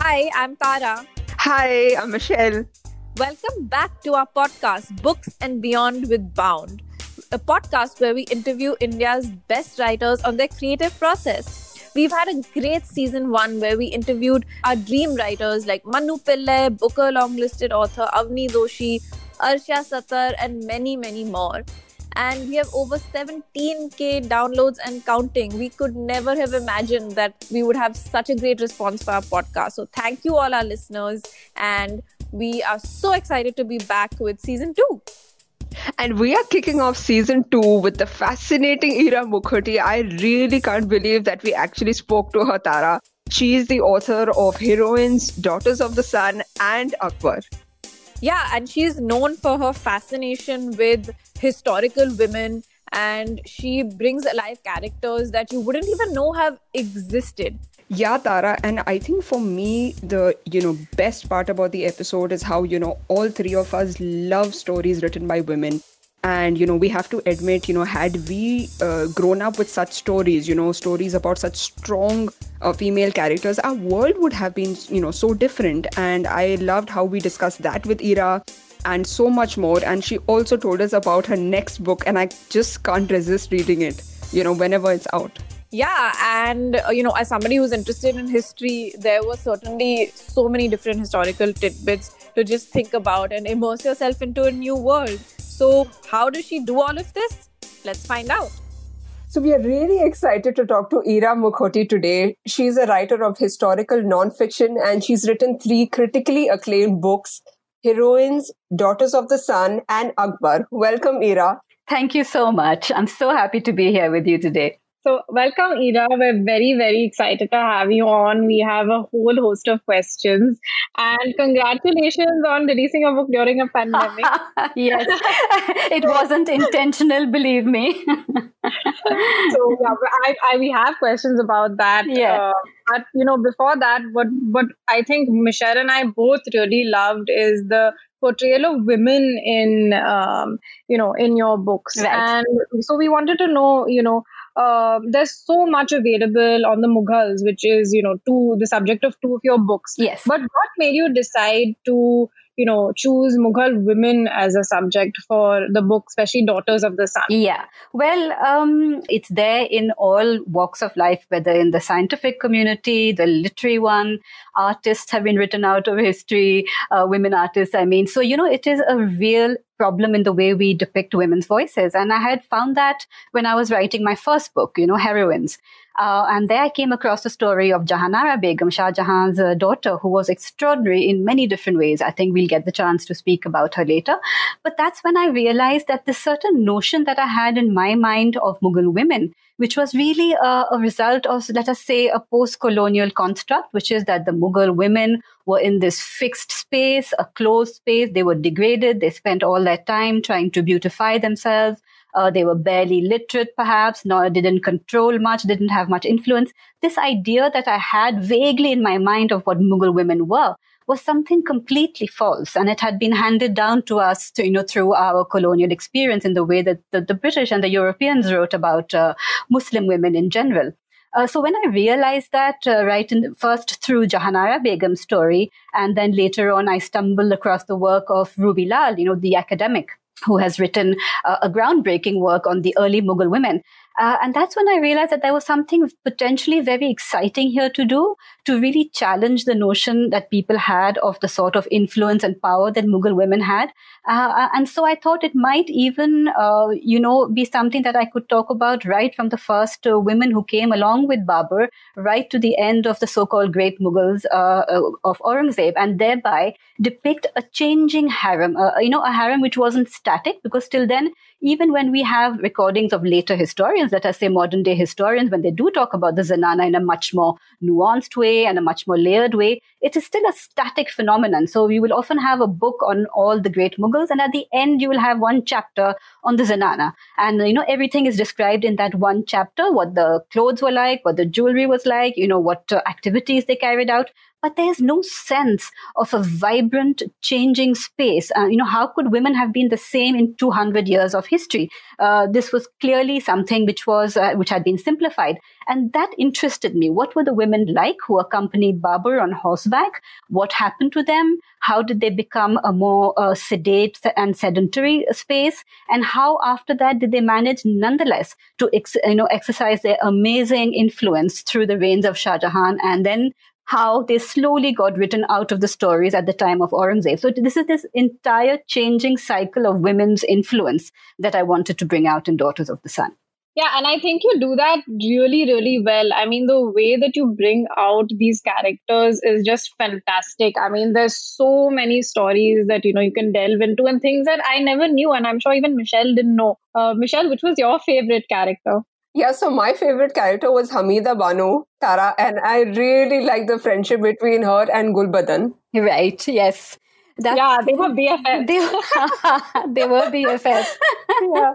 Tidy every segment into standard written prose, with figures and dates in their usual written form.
Hi, I'm Tara. Hi, I'm Michelle. Welcome back to our podcast, Books and Beyond with Bound, a podcast where we interview India's best writers on their creative process. We've had a great season one where we interviewed our dream writers like Manu Pillai, Booker longlisted author Avni Doshi, Arsha Sattar, and many, many more. And we have over 17k downloads and counting. We could never have imagined that we would have such a great response for our podcast. So thank you all our listeners, and we are so excited to be back with season 2. And we are kicking off season 2 with the fascinating Ira Mukhoty. I really can't believe that we actually spoke to her, Tara. She is the author of Heroines, Daughters of the Sun, and Akbar. Yeah, and she's known for her fascination with historical women, and she brings alive characters that you wouldn't even know have existed. Yeah, Tara, and I think for me, the best part about the episode is how, all three of us love stories written by women. And, we have to admit, had we grown up with such stories, stories about such strong female characters, our world would have been, so different. And I loved how we discussed that with Ira and so much more. And she also told us about her next book, and I just can't resist reading it, whenever it's out. Yeah, and as somebody who's interested in history, there were certainly so many different historical tidbits to just think about and immerse yourself into a new world. So how does she do all of this? Let's find out. So we are really excited to talk to Ira Mukhoty today. She's a writer of historical nonfiction, and she's written 3 critically acclaimed books, Heroines, Daughters of the Sun, and Akbar. Welcome, Ira. Thank you so much. I'm so happy to be here with you today. So welcome, Ira. We're very, very excited to have you on. We have a whole host of questions. And congratulations on releasing a book during a pandemic. Yes, it wasn't intentional, believe me. So yeah, we have questions about that. Yeah. But, before that, what I think Michelle and I both really loved is the portrayal of women in, in your books. Right. And so we wanted to know, there's so much available on the Mughals, which is, the subject of 2 of your books. Yes. But what made you decide to, choose Mughal women as a subject for the book, especially Daughters of the Sun? Yeah. Well, it's there in all walks of life, whether in the scientific community, the literary one, artists have been written out of history, women artists, I mean. So, it is a real problem in the way we depict women's voices. And I had found that when I was writing my first book, Heroines. And there I came across the story of Jahanara Begum, Shah Jahan's daughter, who was extraordinary in many different ways. I think we'll get the chance to speak about her later. But that's when I realized that this certain notion that I had in my mind of Mughal women, which was really a result of, let us say, a post-colonial construct, which is that the Mughal women were in this fixed space, a closed space. They were degraded. They spent all their time trying to beautify themselves. They were barely literate, perhaps, nor didn't control much, didn't have much influence. This idea that I had vaguely in my mind of what Mughal women were was something completely false. And it had been handed down to us, through our colonial experience in the way that the British and the Europeans wrote about Muslim women in general. So when I realized that, first through Jahanara Begum's story, and then later on, I stumbled across the work of Ruby Lal, the academic, who has written a groundbreaking work on the early Mughal women. And that's when I realized that there was something potentially very exciting here to do, to really challenge the notion that people had of the sort of influence and power that Mughal women had. And so I thought it might even, be something that I could talk about right from the first women who came along with Babur, right to the end of the so-called great Mughals of Aurangzeb, and thereby depict a changing harem, a harem which wasn't static, because till then, even when we have recordings of later historians, let us say modern day historians, when they do talk about the Zanana in a much more nuanced way and a much more layered way, it is still a static phenomenon. So we will often have a book on all the great Mughals, and at the end you will have one chapter on the Zanana. And, everything is described in that one chapter, what the clothes were like, what the jewelry was like, what activities they carried out. but there's no sense of a vibrant, changing space. How could women have been the same in 200 years of history? This was clearly something which had been simplified. And that interested me. What were the women like who accompanied Babur on horseback? What happened to them? How did they become a more sedate and sedentary space? And how after that did they manage nonetheless to exercise their amazing influence through the reigns of Shah Jahan, and then how they slowly got written out of the stories at the time of Aurangzeb. So this is this entire changing cycle of women's influence that I wanted to bring out in Daughters of the Sun. Yeah, and I think you do that really, really well. I mean, the way that you bring out these characters is just fantastic. I mean, there's so many stories that, you can delve into and things that I never knew. And I'm sure even Michelle didn't know. Michelle, which was your favorite character? Yeah, so my favorite character was Hamida Banu, Tara, and I really like the friendship between her and Gulbadan. Right, yes. They were BFFs. They were BFFs. Yeah.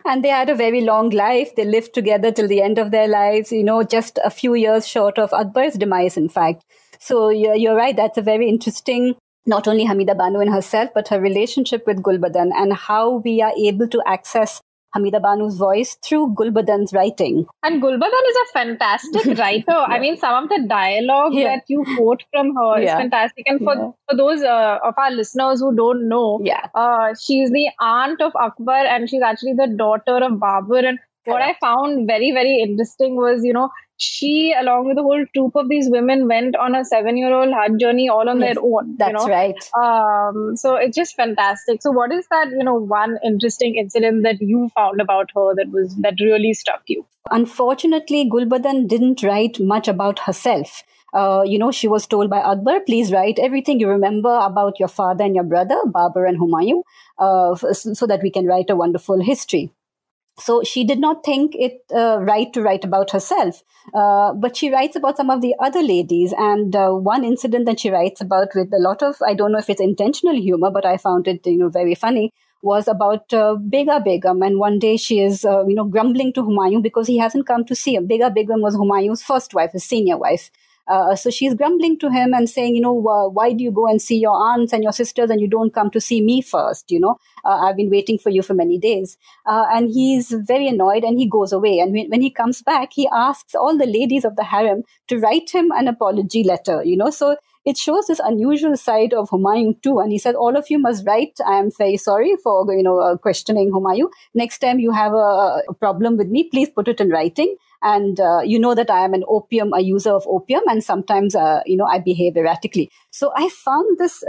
And they had a very long life. They lived together till the end of their lives, just a few years short of Akbar's demise, in fact. So you're right. That's a very interesting, not only Hamida Banu in herself, but her relationship with Gulbadan and how we are able to access Hamida Banu's voice through Gulbadan's writing. And Gulbadan is a fantastic writer. Yeah. I mean, some of the dialogue that you quote from her is fantastic. And for those of our listeners who don't know, she's the aunt of Akbar and she's actually the daughter of Babur. And what I found very, very interesting was, she, along with the whole troop of these women, went on a 7-year-old Hajj journey all on their own. That's right. So it's just fantastic. So what is that, one interesting incident that you found about her that really struck you? Unfortunately, Gulbadan didn't write much about herself. She was told by Akbar, please write everything you remember about your father and your brother, Babur and Humayun, so that we can write a wonderful history. So she did not think it right to write about herself, but she writes about some of the other ladies. And one incident that she writes about with a lot of, I don't know if it's intentional humor, but I found it, very funny, was about Bega Begum. And one day she is, grumbling to Humayun because he hasn't come to see her. Bega Begum was Humayun's first wife, his senior wife. So she's grumbling to him and saying, why do you go and see your aunts and your sisters and you don't come to see me first? I've been waiting for you for many days. And he's very annoyed and he goes away. And when he comes back, he asks all the ladies of the harem to write him an apology letter, So it shows this unusual side of Humayun too. And he said, all of you must write, I am very sorry for, questioning Humayun. Next time you have a problem with me, please put it in writing. And that I am a user of opium, and sometimes, I behave erratically. So I found this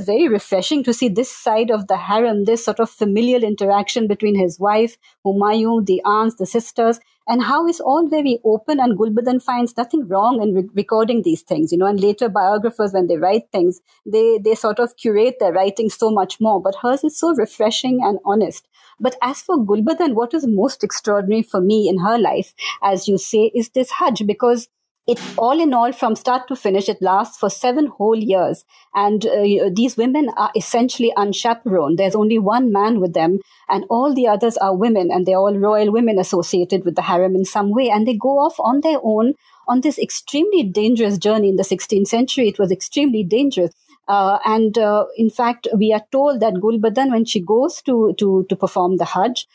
very refreshing to see this side of the harem, this sort of familial interaction between his wife, Humayun, the aunts, the sisters, and how it's all very open, and Gulbadan finds nothing wrong in recording these things, and later biographers, when they write things, they sort of curate their writing so much more, but hers is so refreshing and honest. But as for Gulbadan, what is most extraordinary for me in her life, as you say, is this Hajj, because it all in all, from start to finish, it lasts for 7 whole years. And these women are essentially unchaperoned. There's only one man with them, and all the others are women, and they're all royal women associated with the harem in some way. And they go off on their own on this extremely dangerous journey. In the 16th century, it was extremely dangerous. In fact, we are told that Gulbadan, when she goes to perform the Hajj,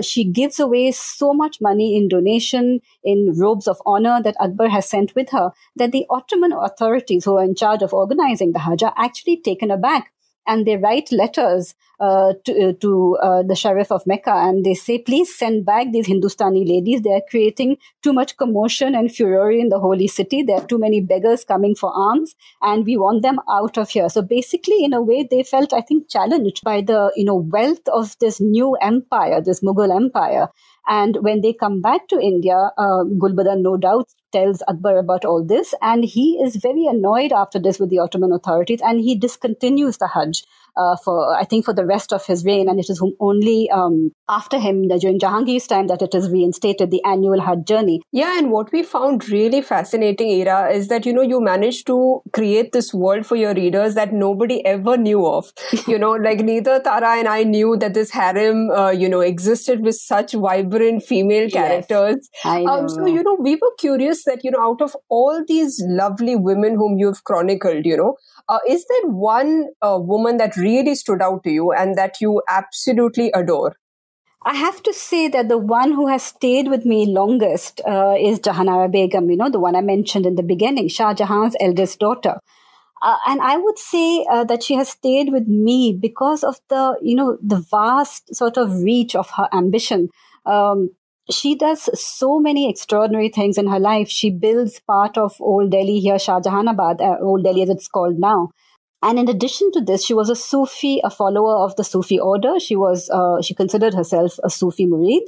she gives away so much money in donation, in robes of honor that Akbar has sent with her, that the Ottoman authorities who are in charge of organizing the Hajj are actually taken aback. And they write letters to the Sharif of Mecca, and they say, please send back these Hindustani ladies. They are creating too much commotion and furor in the holy city. There are too many beggars coming for alms, and we want them out of here. So basically, in a way, they felt, I think, challenged by the wealth of this new empire, this Mughal empire. And when they come back to India, Gulbadan no doubt tells Akbar about all this, and he is very annoyed after this with the Ottoman authorities, and he discontinues the Hajj. for the rest of his reign. And it is only after him, during Jahangir's time, that it is reinstated, the annual Hajj journey. Yeah, and what we found really fascinating, Ira, is that, you managed to create this world for your readers that nobody ever knew of. Like neither Tara and I knew that this harem, existed with such vibrant female characters. Yes, I know. So, we were curious that, out of all these lovely women whom you've chronicled, is there one woman that really stood out to you and that you absolutely adore? I have to say that the one who has stayed with me longest is Jahanara Begum, the one I mentioned in the beginning, Shah Jahan's eldest daughter. And I would say that she has stayed with me because of the vast sort of reach of her ambition. She does so many extraordinary things in her life. She builds part of Old Delhi here, Shah Jahanabad, Old Delhi as it's called now. And in addition to this, she was a Sufi, a follower of the Sufi order. She considered herself a Sufi murid.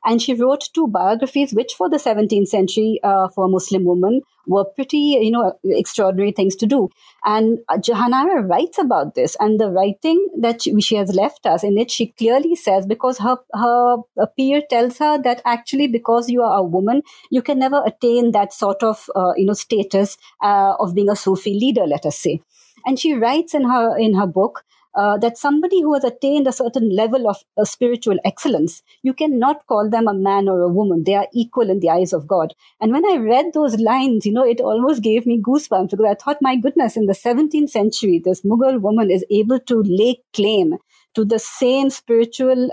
And she wrote 2 biographies, which for the 17th century, for a Muslim woman, were pretty, extraordinary things to do. And Jahanara writes about this. And the writing that she has left us, in it, she clearly says, because her peer tells her that actually, because you are a woman, you can never attain that sort of, status of being a Sufi leader, let us say. And she writes in her book that somebody who has attained a certain level of spiritual excellence, you cannot call them a man or a woman. They are equal in the eyes of God. And when I read those lines, it almost gave me goosebumps, because I thought, my goodness, in the 17th century, this Mughal woman is able to lay claim to the same spiritual,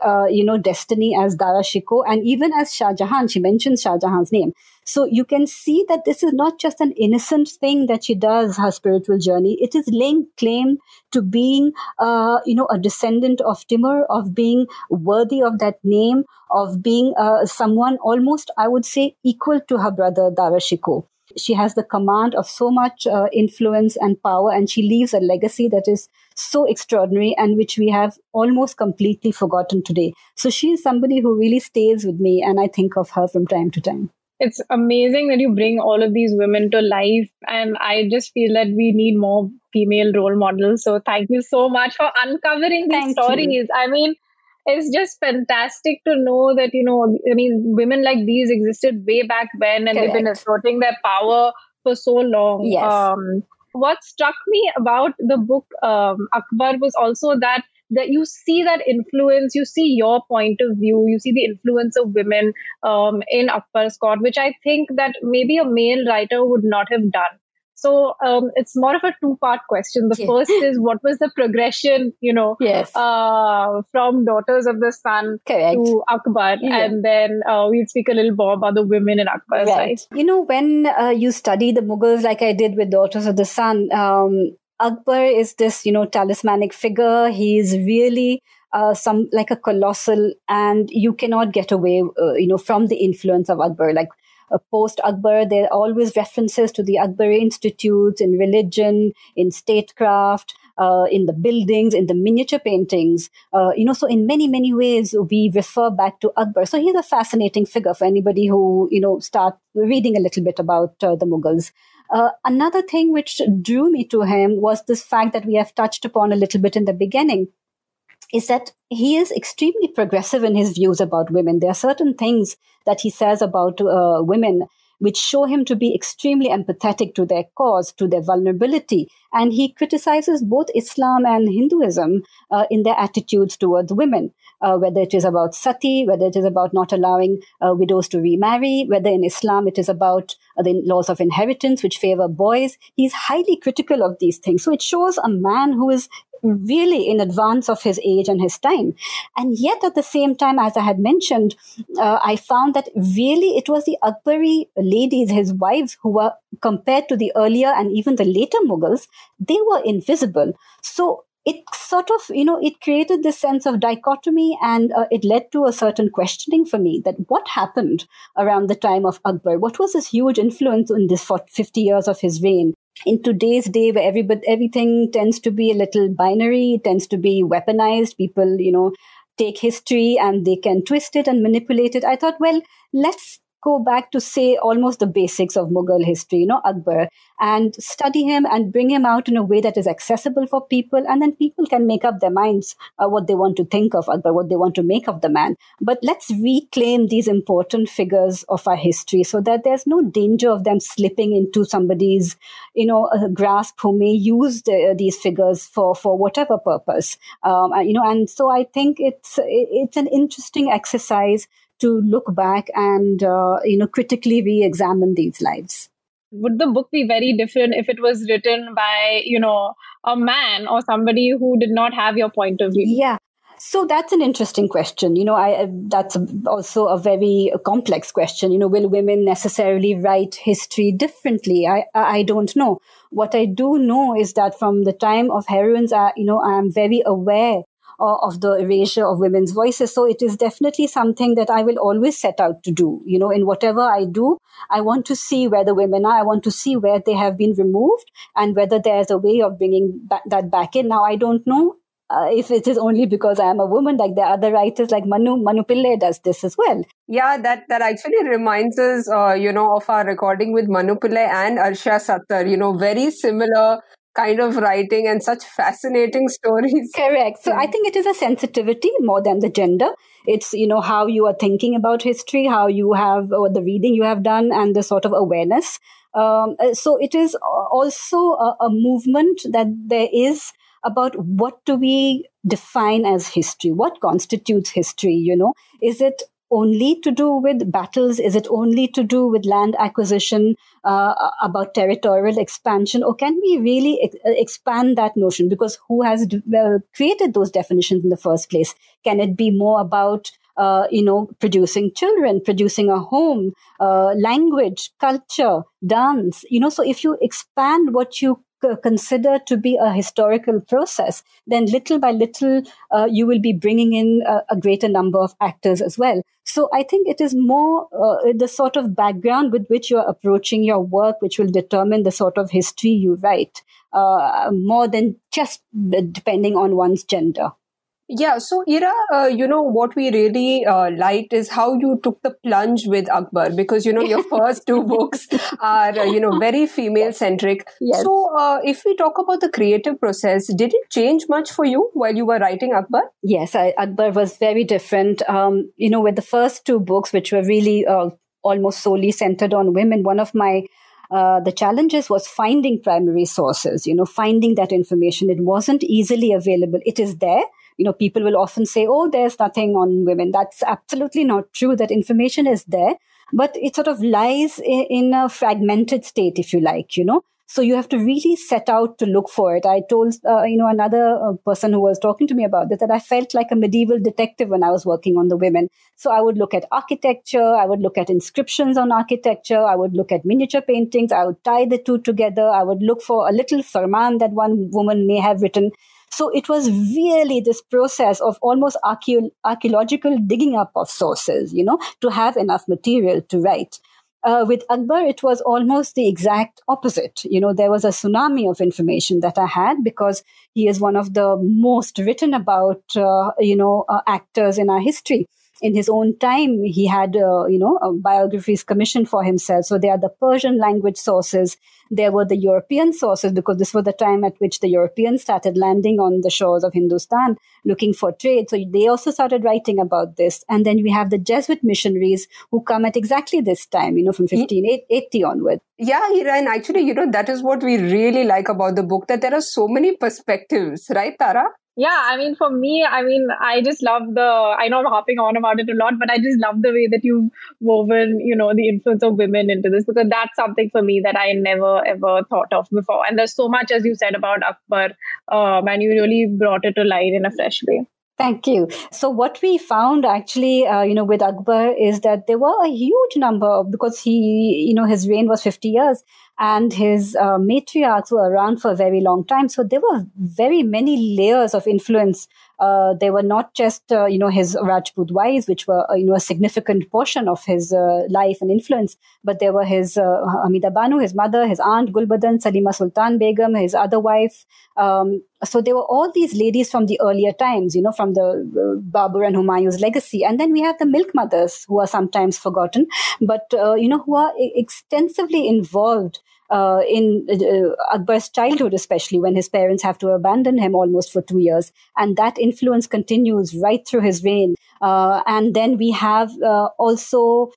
destiny as Dara Shikoh, and even as Shah Jahan. She mentions Shah Jahan's name. So you can see that this is not just an innocent thing that she does, her spiritual journey. It is laying claim to being, a descendant of Timur, of being worthy of that name, of being someone almost, I would say, equal to her brother Dara Shikoh. She has the command of so much influence and power, and she leaves a legacy that is so extraordinary and which we have almost completely forgotten today. So she is somebody who really stays with me, and I think of her from time to time. It's amazing that you bring all of these women to life, and I just feel that we need more female role models. So thank you so much for uncovering these stories. I mean, it's just fantastic to know that, women like these existed way back when, and they've been asserting their power for so long. Yes. What struck me about the book Akbar was also that you see that influence, you see your point of view, you see the influence of women in Akbar's court, which I think that maybe a male writer would not have done. So it's more of a 2-part question. The first is, what was the progression, from Daughters of the Sun to Akbar? Yeah. And then we'll speak a little more about the women in Akbar's life. When you study the Mughals, like I did with Daughters of the Sun, Akbar is this, talismanic figure. He is really like a colossal, and you cannot get away, from the influence of Akbar. Like post-Akbar, there are always references to the Akbari institutes in religion, in statecraft, in the buildings, in the miniature paintings. So in many, many ways, we refer back to Akbar. So he's a fascinating figure for anybody who, start reading a little bit about the Mughals. Another thing which drew me to him was this fact that we have touched upon a little bit in the beginning, is that he is extremely progressive in his views about women. There are certain things that he says about women which show him to be extremely empathetic to their cause, to their vulnerability. And he criticizes both Islam and Hinduism in their attitudes towards women, whether it is about sati, whether it is about not allowing widows to remarry, whether in Islam it is about the laws of inheritance which favor boys. He's highly critical of these things. So it shows a man who is really in advance of his age and his time. And yet at the same time, as I had mentioned, I found that really it was the Akbari ladies, his wives, who were, compared to the earlier and even the later Mughals, they were invisible. So it sort of, it created this sense of dichotomy, and it led to a certain questioning for me that what happened around the time of Akbar? What was his huge influence in this 50 years of his reign? In today's day, where everything tends to be a little binary, tends to be weaponized, people, take history and they can twist it and manipulate it. I thought, well, let's go back to, say, almost the basics of Mughal history, Akbar, and study him and bring him out in a way that is accessible for people. And then people can make up their minds what they want to think of Akbar, what they want to make of the man. But let's reclaim these important figures of our history so that there's no danger of them slipping into somebody's, grasp who may use these figures for whatever purpose. And so I think it's an interesting exercise to look back and, critically re-examine these lives. Would the book be very different if it was written by, a man or somebody who did not have your point of view? Yeah. So that's an interesting question. That's also a very complex question. Will women necessarily write history differently? I don't know. What I do know is that from the time of heroines, I am very aware of the erasure of women's voices. So it is definitely something that I will always set out to do. In whatever I do, I want to see where the women are. I want to see where they have been removed and whether there's a way of bringing that back in. Now, I don't know if it is only because I am a woman, like the other writers like Manu Pillai does this as well. Yeah, that actually reminds us, of our recording with Manu Pillai and Arsha Sattar, very similar kind of writing and such fascinating stories. Correct. So I think it is a sensitivity more than the gender. It's, how you are thinking about history, how you have, or the reading you have done, and the sort of awareness. So it is also a movement that there is about what do we define as history? What constitutes history? Is it only to do with battles? Is it only to do with land acquisition, about territorial expansion? Or can we really expand that notion? Because who has created those definitions in the first place? Can it be more about, producing children, producing a home, language, culture, dance? So if you expand what you consider to be a historical process, then little by little, you will be bringing in a greater number of actors as well. So I think it is more the sort of background with which you're approaching your work, which will determine the sort of history you write, more than just depending on one's gender. Yeah, so Ira, what we really liked is how you took the plunge with Akbar, because, your first two books are, very female-centric. Yes. So if we talk about the creative process, did it change much for you while you were writing Akbar? Yes, Akbar was very different. With the first two books, which were really almost solely centered on women, one of my the challenges was finding primary sources, finding that information. It wasn't easily available. It is there. People will often say, oh, there's nothing on women. That's absolutely not true. That information is there, but it sort of lies in a fragmented state, if you like, So you have to really set out to look for it. I told, another person who was talking to me about this, that I felt like a medieval detective when I was working on the women. So I would look at architecture. I would look at inscriptions on architecture. I would look at miniature paintings. I would tie the two together. I would look for a little farman that one woman may have written. So it was really this process of almost archaeological digging up of sources, to have enough material to write. With Akbar, it was almost the exact opposite. There was a tsunami of information that I had because he is one of the most written about, actors in our history. In his own time, he had, biographies commissioned for himself. So there are the Persian language sources. There were the European sources, because this was the time at which the Europeans started landing on the shores of Hindustan, looking for trade. So they also started writing about this. And then we have the Jesuit missionaries who come at exactly this time, from 1580 onward. Yeah, Ira, and actually, that is what we really like about the book, that there are so many perspectives, right, Tara? Yeah, for me, I just love I know I'm harping on about it a lot, but I just love the way that you've woven, the influence of women into this, because that's something for me that I never, ever thought of before. And there's so much, as you said, about Akbar, and you really brought it to light in a fresh way. Thank you. So what we found actually, with Akbar is that there were a huge number, because he, his reign was 50 years and his matriarchs were around for a very long time. So there were very many layers of influence They were not just, his Rajput wives, which were, a significant portion of his life and influence, but there were his Hamida Banu, his mother, his aunt Gulbadan, Salima Sultan Begum, his other wife. So there were all these ladies from the earlier times, from the Babur and Humayun's legacy. And then we have the milk mothers who are sometimes forgotten, but, who are extensively involved in Akbar's childhood, especially when his parents have to abandon him almost for 2 years. And that influence continues right through his reign. And then we have also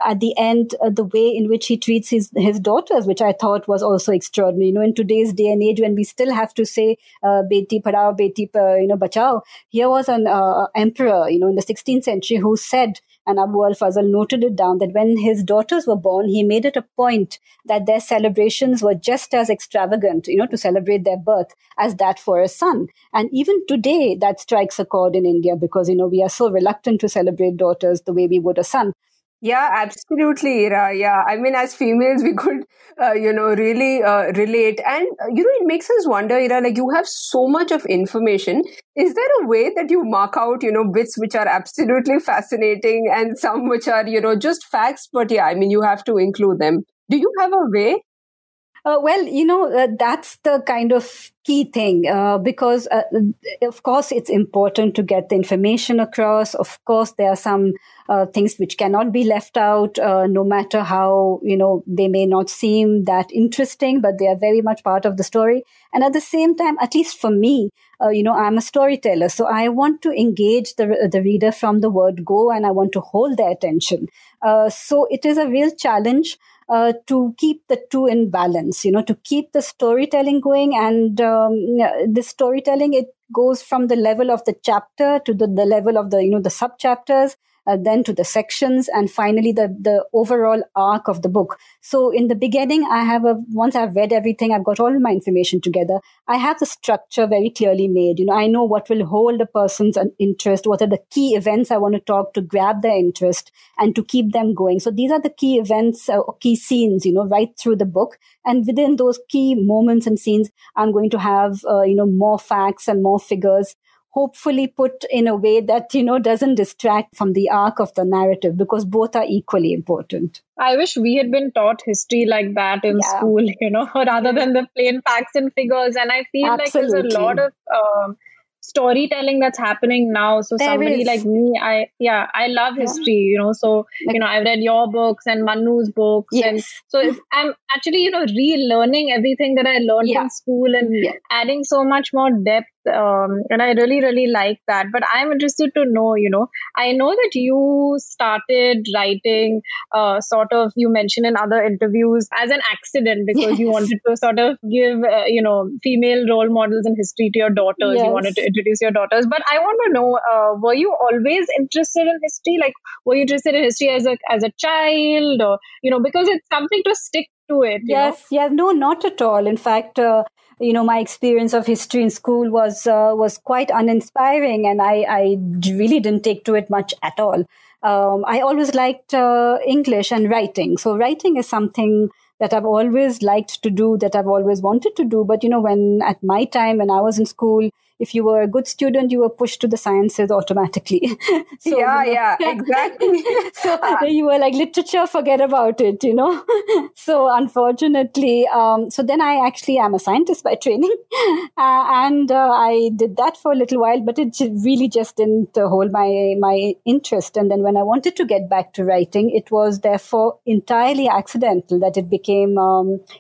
at the end, the way in which he treats his daughters, which I thought was also extraordinary. In today's day and age, when we still have to say "beti padhao, beti bachao," here was an emperor, in the 16th century, who said, and Abu al-Fazl noted it down, that when his daughters were born, he made it a point that their celebrations were just as extravagant, to celebrate their birth, as that for a son. And even today, that strikes a chord in India because, we are so reluctant to celebrate daughters the way we would a son. Yeah, absolutely, Ira. Yeah, I mean, as females, we could, really relate. And, it makes us wonder, Ira, like you have so much of information. Is there a way that you mark out, bits which are absolutely fascinating and some which are, just facts? But yeah, I mean, you have to include them. Do you have a way? That's the kind of key thing because, of course, it's important to get the information across. Of course, there are some things which cannot be left out, no matter how, they may not seem that interesting, but they are very much part of the story. And at the same time, at least for me, I'm a storyteller. So I want to engage the reader from the word go, and I want to hold their attention. So it is a real challenge to keep the two in balance, to keep the storytelling going. And the storytelling, it goes from the level of the chapter to the level of the sub-chapters, then to the sections, and finally the overall arc of the book. So in the beginning, once I've read everything, I've got all my information together, I have the structure very clearly made. I know what will hold a person's interest, what are the key events I want to talk to grab their interest and to keep them going. So these are the key events, key scenes, right through the book. And within those key moments and scenes, I'm going to have, more facts and more figures, hopefully put in a way that, doesn't distract from the arc of the narrative, because both are equally important. I wish we had been taught history like that in school, rather than the plain facts and figures. And I feel like there's a lot of storytelling that's happening now. So somebody like me, I love history, so, I've read your books and Manu's books. Yes. And so I'm actually, relearning everything that I learned in school and adding so much more depth. And I really, really like that. But I'm interested to know, I know that you started writing sort of, you mentioned in other interviews, as an accident because you wanted to sort of give, female role models in history to your daughters. Yes. You wanted to introduce your daughters. But I want to know, were you always interested in history? Like, were you interested in history as a child, or, because it's something to stick to it? Yes. No, not at all. In fact, my experience of history in school was quite uninspiring, and I really didn't take to it much at all. I always liked English and writing. So writing is something that I've always liked to do, that I've always wanted to do. But, when at my time, when I was in school, if you were a good student, you were pushed to the sciences automatically. So, exactly. So you were like, literature, forget about it, So unfortunately, so then I actually am a scientist by training. And I did that for a little while, but it really just didn't hold my interest. And then when I wanted to get back to writing, it was therefore entirely accidental that it became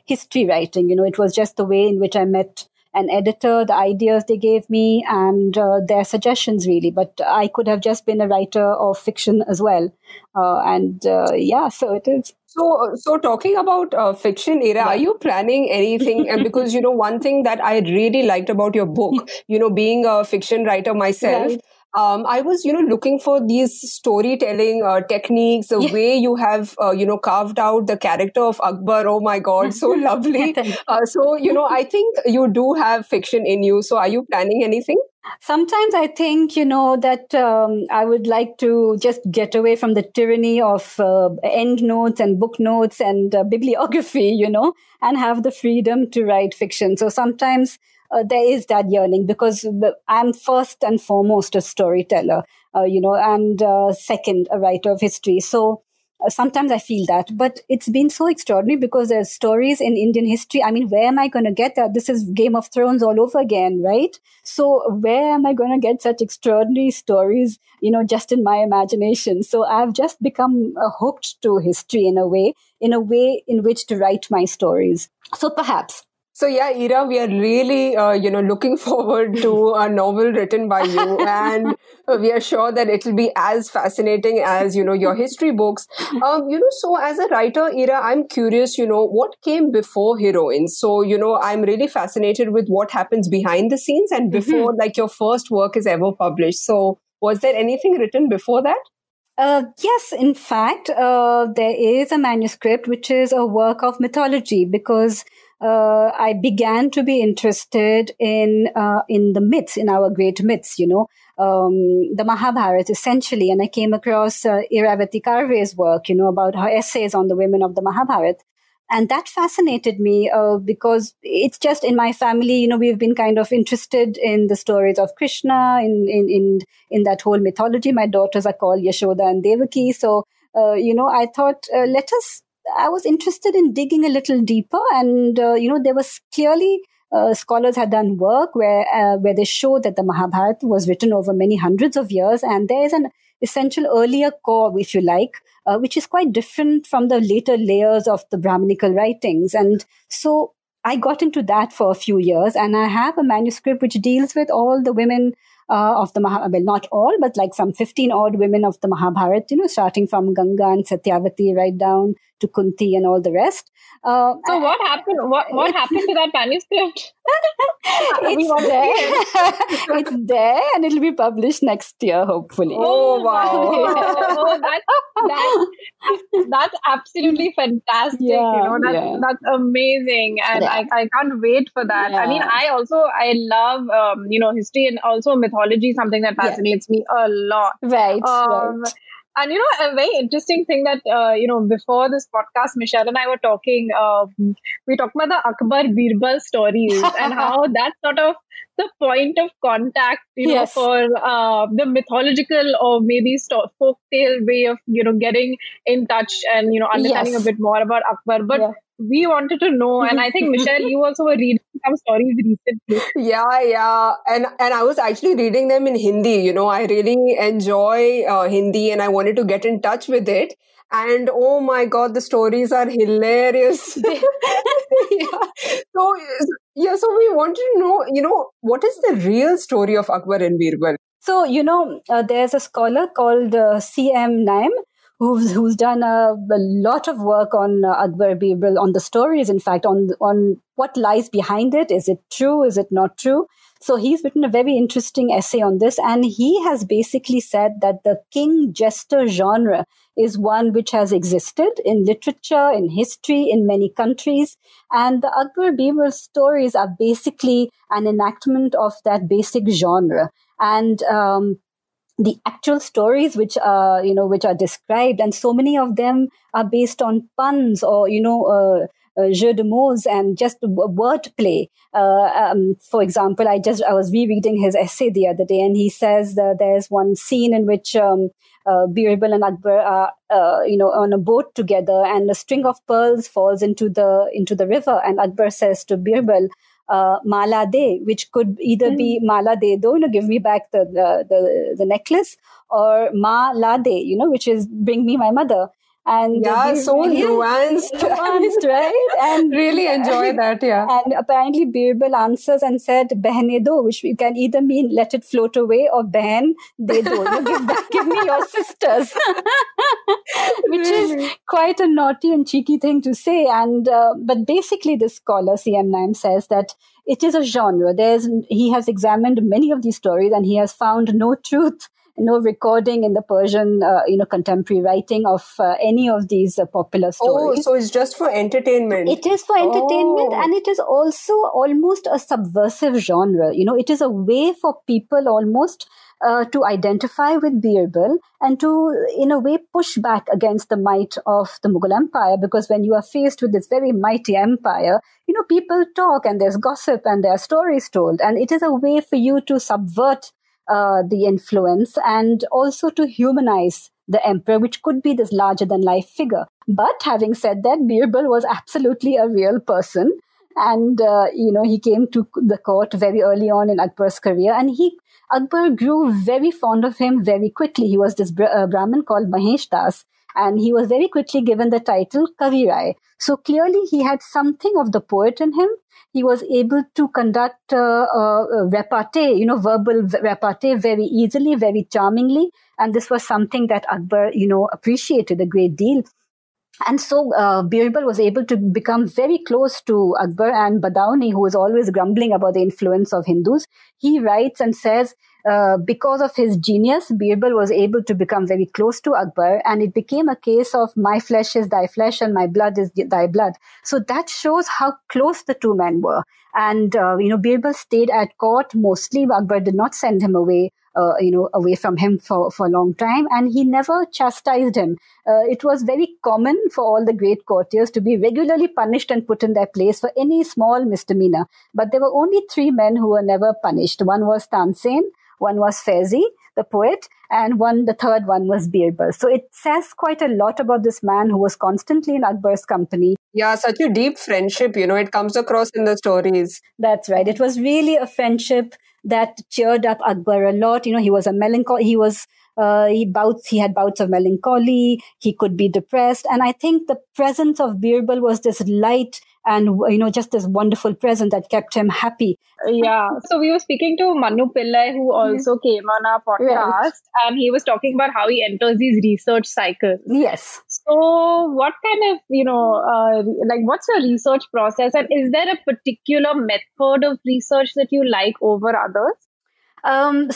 history writing. It was just the way in which I met an editor, the ideas they gave me, and their suggestions, really. But I could have just been a writer of fiction as well. So it is. So talking about fiction, Ira, are you planning anything? And because, one thing that I really liked about your book, being a fiction writer myself, I was, looking for these storytelling techniques, the way you have, carved out the character of Akbar. Oh my God, so lovely. I think you do have fiction in you. So are you planning anything? Sometimes I think, that I would like to just get away from the tyranny of end notes and book notes and bibliography, and have the freedom to write fiction. So sometimes there is that yearning, because I'm first and foremost a storyteller, and second, a writer of history. So sometimes I feel that, but it's been so extraordinary because there's stories in Indian history. I mean, where am I going to get that? This is Game of Thrones all over again, right? So where am I going to get such extraordinary stories, just in my imagination? So I've just become hooked to history in a way in which to write my stories. So perhaps. So yeah, Ira, we are really, looking forward to a novel written by you, and we are sure that it will be as fascinating as, your history books. So as a writer, Ira, I'm curious, what came before Heroines? So, I'm really fascinated with what happens behind the scenes and before your first work is ever published. So was there anything written before that? Yes, in fact, there is a manuscript which is a work of mythology, because I began to be interested in the myths, in our great myths, the Mahabharata essentially. And I came across Iravati Karve's work, about her essays on the women of the Mahabharata. And that fascinated me because it's just in my family, we've been kind of interested in the stories of Krishna, in that whole mythology. My daughters are called Yashoda and Devaki. So, I thought, I was interested in digging a little deeper. And, there was clearly scholars had done work where they showed that the Mahabharata was written over many hundreds of years. And there is an essential earlier core, if you like, which is quite different from the later layers of the Brahminical writings. And so I got into that for a few years, and I have a manuscript which deals with all the women of the Mahabharata, well, not all, but like some 15 odd women of the Mahabharata, starting from Ganga and Satyavati right down to Kunti and all the rest. So what happened? What happened to that manuscript? It's there. It's there, and it'll be published next year, hopefully. Oh wow! That's absolutely fantastic. That's amazing, and I can't wait for that. Yeah. I mean, I love history and also mythology, something that fascinates me a lot. Right. Right. And, a very interesting thing that, before this podcast, Michelle and I were talking, we talked about the Akbar Birbal stories and how that's sort of the point of contact, for the mythological or maybe folktale way of, getting in touch and, understanding a bit more about Akbar. But we wanted to know, and I think, Michelle, you also were reading some stories recently. Yeah. And I was actually reading them in Hindi. I really enjoy Hindi, and I wanted to get in touch with it. And oh my God, the stories are hilarious. So we wanted to know, what is the real story of Akbar and Birbal? So, there's a scholar called C.M. Naim, who's done a lot of work on Akbar Birbal, on the stories, in fact, on what lies behind it. Is it true? Is it not true? So he's written a very interesting essay on this, and he has basically said that the king jester genre is one which has existed in literature, in history, in many countries. And the Akbar Birbal stories are basically an enactment of that basic genre. And the actual stories which are described, and so many of them are based on puns or, jeux de mots and just wordplay. For example, I was rereading his essay the other day, and he says that there's one scene in which Birbal and Akbar are, on a boat together, and a string of pearls falls into the river, and Akbar says to Birbal, Mala de, which could either be Mala de do, give me back the necklace, or Ma la de, which is bring me my mother. And so nuanced, right? And really enjoy that, yeah. And apparently Birbal answers and said "Behne do," which you can either mean let it float away, or "Behan de do," give me your sisters, which is quite a naughty and cheeky thing to say. And but basically, this scholar C.M. Naim says that it is a genre. He has examined many of these stories, and he has found no truth no recording in the Persian, contemporary writing of any of these popular stories. Oh, so it's just for entertainment. It is for entertainment, and it is also almost a subversive genre. It is a way for people almost to identify with Birbal and to, in a way, push back against the might of the Mughal Empire. Because when you are faced with this very mighty empire, people talk and there's gossip and there are stories told. And it is a way for you to subvert the influence and also to humanize the emperor, which could be this larger than life figure. But having said that, Birbal was absolutely a real person. And, he came to the court very early on in Akbar's career, and Akbar grew very fond of him very quickly. He was this Brahmin called Mahesh Das, and he was very quickly given the title Kavi Rai. So clearly he had something of the poet in him. He was able to conduct repartee, verbal repartee very easily, very charmingly. And this was something that Akbar, appreciated a great deal. And so Birbal was able to become very close to Akbar, and Badauni, who was always grumbling about the influence of Hindus, he writes and says, because of his genius, Birbal was able to become very close to Akbar, and it became a case of my flesh is thy flesh and my blood is thy blood. So that shows how close the two men were. And, Birbal stayed at court mostly. Akbar did not send him away. Away from him for a long time, and he never chastised him. It was very common for all the great courtiers to be regularly punished and put in their place for any small misdemeanor. But there were only three men who were never punished. One was Tansen, one was Faizi, the poet, and the third one was Birbal. So it says quite a lot about this man who was constantly in Akbar's company. Yeah, such a deep friendship, it comes across in the stories. That's right. It was really a friendship that cheered up Akbar a lot. He was a melancholy. He had bouts of melancholy. He could be depressed. And I think the presence of Birbal was this light and, just this wonderful presence that kept him happy. Yeah. So we were speaking to Manu Pillai, who also came on our podcast, and he was talking about how he enters these research cycles. Yes. So what kind of, what's your research process? And is there a particular method of research that you like over others?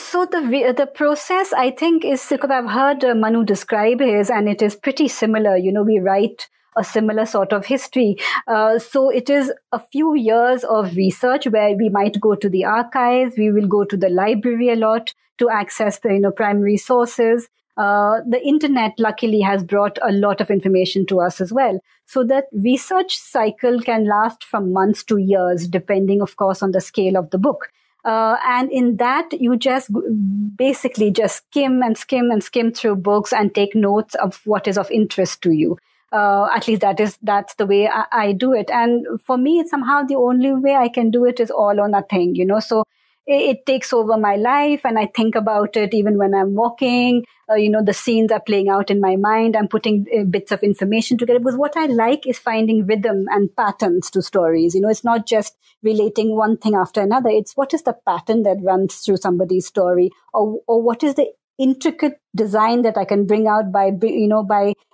So the process, I think, is, because I've heard Manu describe his, and it is pretty similar. We write a similar sort of history. So it is a few years of research where we might go to the archives, we will go to the library a lot to access the primary sources. The internet luckily has brought a lot of information to us as well. So that research cycle can last from months to years, depending, of course, on the scale of the book. And in that, you just basically just skim through books and take notes of what is of interest to you. At least that's the way I do it. And for me, somehow the only way I can do it is all or nothing, So it takes over my life, and I think about it even when I'm walking. The scenes are playing out in my mind. I'm putting bits of information together, because what I like is finding rhythm and patterns to stories. It's not just relating one thing after another. It's what is the pattern that runs through somebody's story, or what is the intricate design that I can bring out by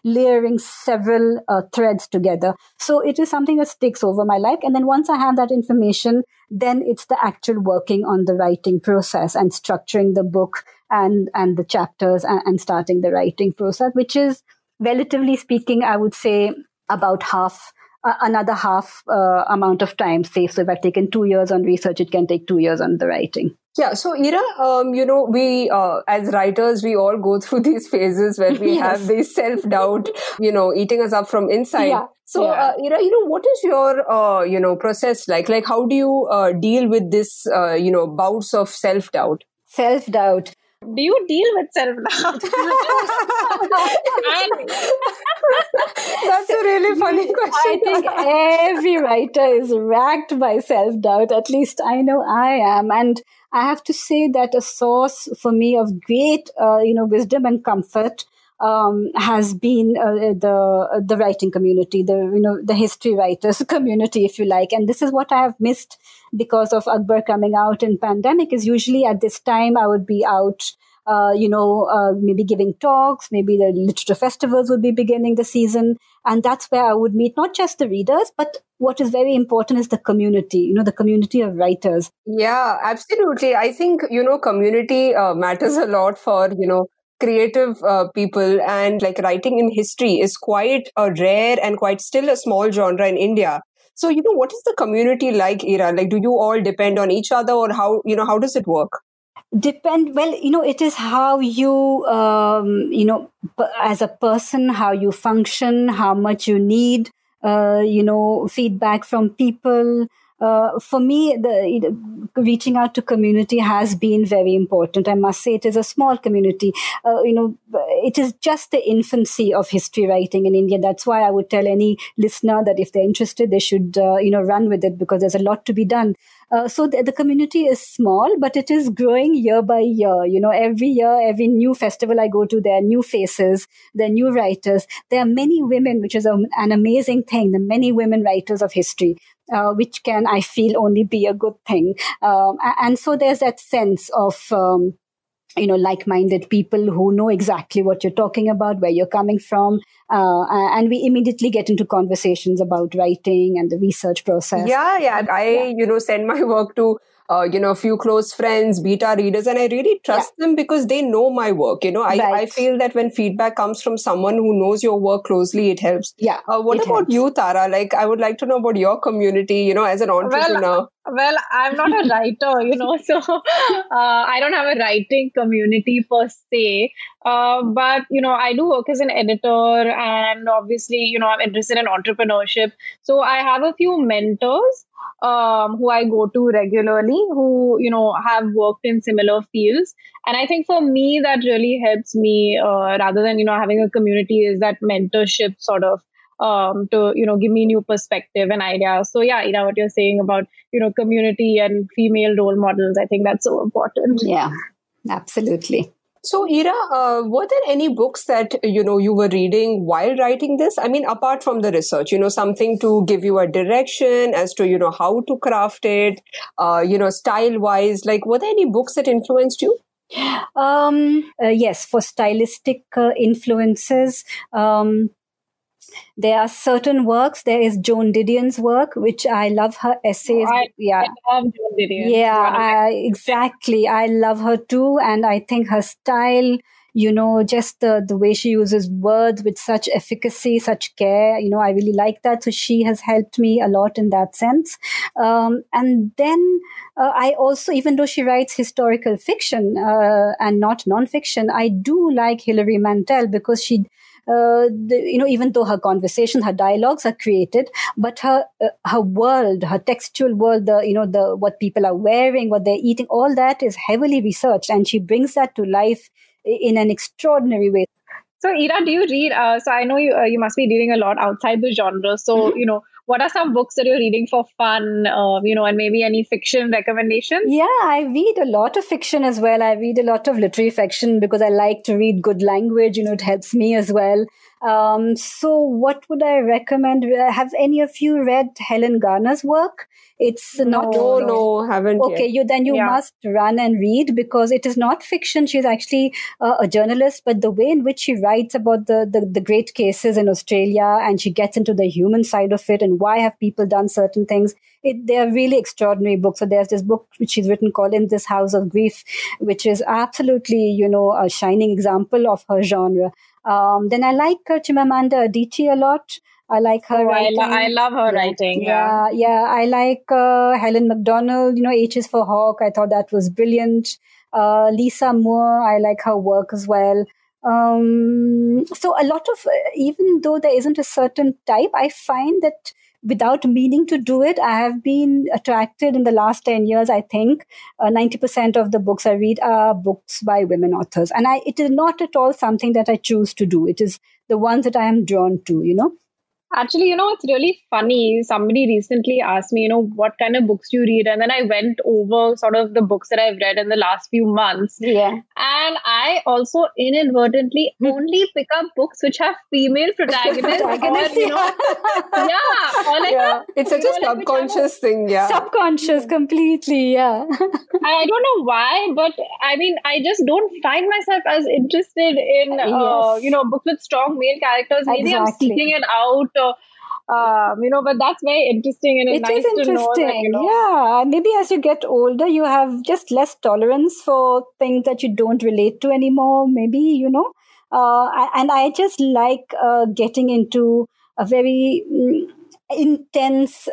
layering several threads together. So it is something that sticks over my life. And then once I have that information, then it's the actual working on the writing process and structuring the book and the chapters and starting the writing process, which is, relatively speaking, I would say about another half amount of time. Say, so if I've taken 2 years on research, it can take 2 years on the writing. Yeah. So, Ira, we, as writers, we all go through these phases where we have this self-doubt, eating us up from inside. Yeah. So, Ira, what is your, process like? Like, how do you deal with this, bouts of self-doubt? Self-doubt. Do you deal with self-doubt? That's a really funny question. I think every writer is racked by self-doubt. At least I know I am. And I have to say that a source for me of great, wisdom and comfort has been the writing community, the history writers community, if you like. And this is what I have missed because of Akbar coming out in pandemic. Is usually at this time I would be out, maybe giving talks, maybe the literature festivals would be beginning the season. And that's where I would meet not just the readers, but what is very important is the community, the community of writers. Yeah, absolutely. I think, community matters a lot for, creative people, and like writing in history is quite a rare and quite still a small genre in India. So, what is the community like, Ira? Like, do you all depend on each other, or how does it work? Well, it is how you, as a person, how you function, how much you need, feedback from people. For me, reaching out to community has been very important. I must say it is a small community. It is just the infancy of history writing in India. That's why I would tell any listener that if they're interested, they should, run with it, because there's a lot to be done. So the community is small, but it is growing year by year. Every year, every new festival I go to, there are new faces, there are new writers. There are many women, which is an amazing thing. The many women writers of history. Which can, I feel, only be a good thing. And so there's that sense of, like-minded people who know exactly what you're talking about, where you're coming from. And we immediately get into conversations about writing and the research process. Yeah. I send my work to a few close friends, beta readers, and I really trust them because they know my work. I feel that when feedback comes from someone who knows your work closely, it helps. Yeah. What about you, Tara? Like, I would like to know about your community, as an entrepreneur. Well, I'm not a writer, so I don't have a writing community per se. But, I do work as an editor, and obviously, I'm interested in entrepreneurship. So I have a few mentors who I go to regularly, who, have worked in similar fields. And I think for me, that really helps me rather than, having a community, is that mentorship sort of to, give me new perspective and ideas. So yeah, what you're saying about, community and female role models, I think that's so important. Yeah, absolutely. So, Ira, were there any books that, you were reading while writing this? I mean, apart from the research, something to give you a direction as to, how to craft it, style-wise, like, were there any books that influenced you? Yes, for stylistic influences, there are certain works. There is Joan Didion's work, which I love her essays. I love Joan Didion. Yeah, exactly. I love her too. And I think her style, just the way she uses words with such efficacy, such care, I really like that. So she has helped me a lot in that sense. And then I also, even though she writes historical fiction and not nonfiction, I do like Hilary Mantel, because she even though her conversations, her dialogues are created, but her world, her textual world, the what people are wearing, what they're eating, all that is heavily researched, and she brings that to life in an extraordinary way. So, Ira, do you read? So I know you must be reading a lot outside the genre. So, what are some books that you're reading for fun, and maybe any fiction recommendations? Yeah, I read a lot of fiction as well. I read a lot of literary fiction because I like to read good language. It helps me as well. So what would I recommend? Have any of you read Helen Garner's work? It's not. No, haven't. Okay, yet. you must run and read, because it is not fiction. She's actually a journalist, but the way in which she writes about the great cases in Australia, and she gets into the human side of it and why have people done certain things. They are really extraordinary books. So there's this book which she's written called In This House of Grief, which is absolutely, a shining example of her genre. Then I like Chimamanda Adichie a lot. I like her writing. I love her writing. Yeah. I like Helen MacDonald, H is for Hawk. I thought that was brilliant. Lisa Moore, I like her work as well. So a lot of, even though there isn't a certain type, I find that without meaning to do it, I have been attracted in the last 10 years, I think. 90% of the books I read are books by women authors. And it is not at all something that I choose to do. It is the ones that I am drawn to, Actually, it's really funny. Somebody recently asked me, what kind of books do you read? And then I went over sort of the books that I've read in the last few months. Yeah. And I also inadvertently only pick up books which have female protagonists. Or Yeah, it's such a subconscious thing. Yeah, subconscious, completely. Yeah. I don't know why, but I mean, I just don't find myself as interested in books with strong male characters. Maybe I'm seeking it out. But that's very interesting, and it's nice to know that, Yeah, maybe as you get older, you have just less tolerance for things that you don't relate to anymore. Maybe, and I just like getting into a very intense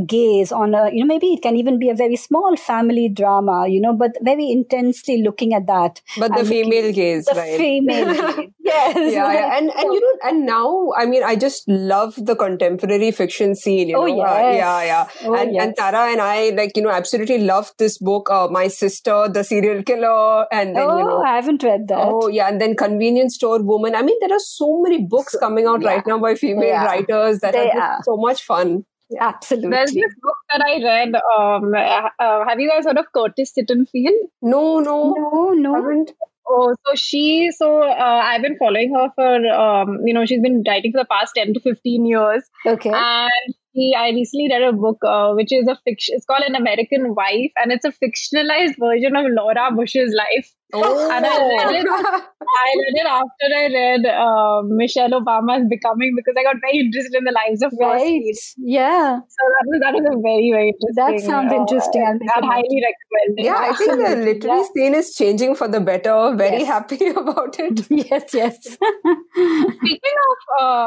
gaze on maybe it can even be a very small family drama, but very intensely looking at that. But the female gaze, the right? Female gaze. Yes. Yeah. And now, I mean, I just love the contemporary fiction scene, Yes. And Tara and I, absolutely love this book, My Sister, the Serial Killer. And then, I haven't read that. Oh, yeah. And then Convenience Store Woman. I mean, there are so many books coming out right now by female writers that are so much fun. Yeah. Absolutely. There's this book that I read. Have you guys heard of Curtis Sittenfeld? No. Haven't. Oh, I've been following her for, she's been writing for the past 10 to 15 years. Okay. And I recently read a book, which is a fiction. It's called An American Wife, and it's a fictionalized version of Laura Bush's life. Oh. And I read it after I read Michelle Obama's Becoming, because I got very interested in the lives of first ladies. Yeah. So that was a very, very interesting. That sounds interesting. I'd highly recommend it. Yeah, I think the literary scene is changing for the better. Very happy about it. Yes. Speaking of,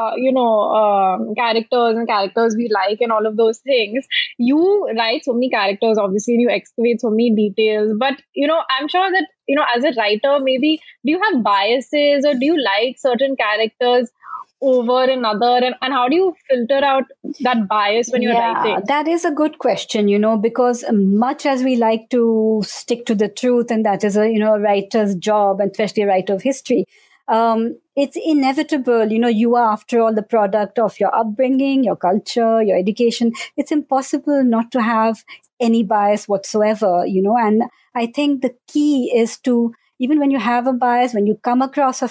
characters we like and all of those things, you write so many characters, obviously, and you excavate so many details. But, I'm sure that, as a writer, maybe, do you have biases, or do you like certain characters over another, and how do you filter out that bias when you're writing? That is a good question, because much as we like to stick to the truth, and that is a writer's job, and especially a writer of history, it's inevitable. You are, after all, the product of your upbringing, your culture, your education. It's impossible not to have any bias whatsoever, and I think the key is to, even when you have a bias, when you come across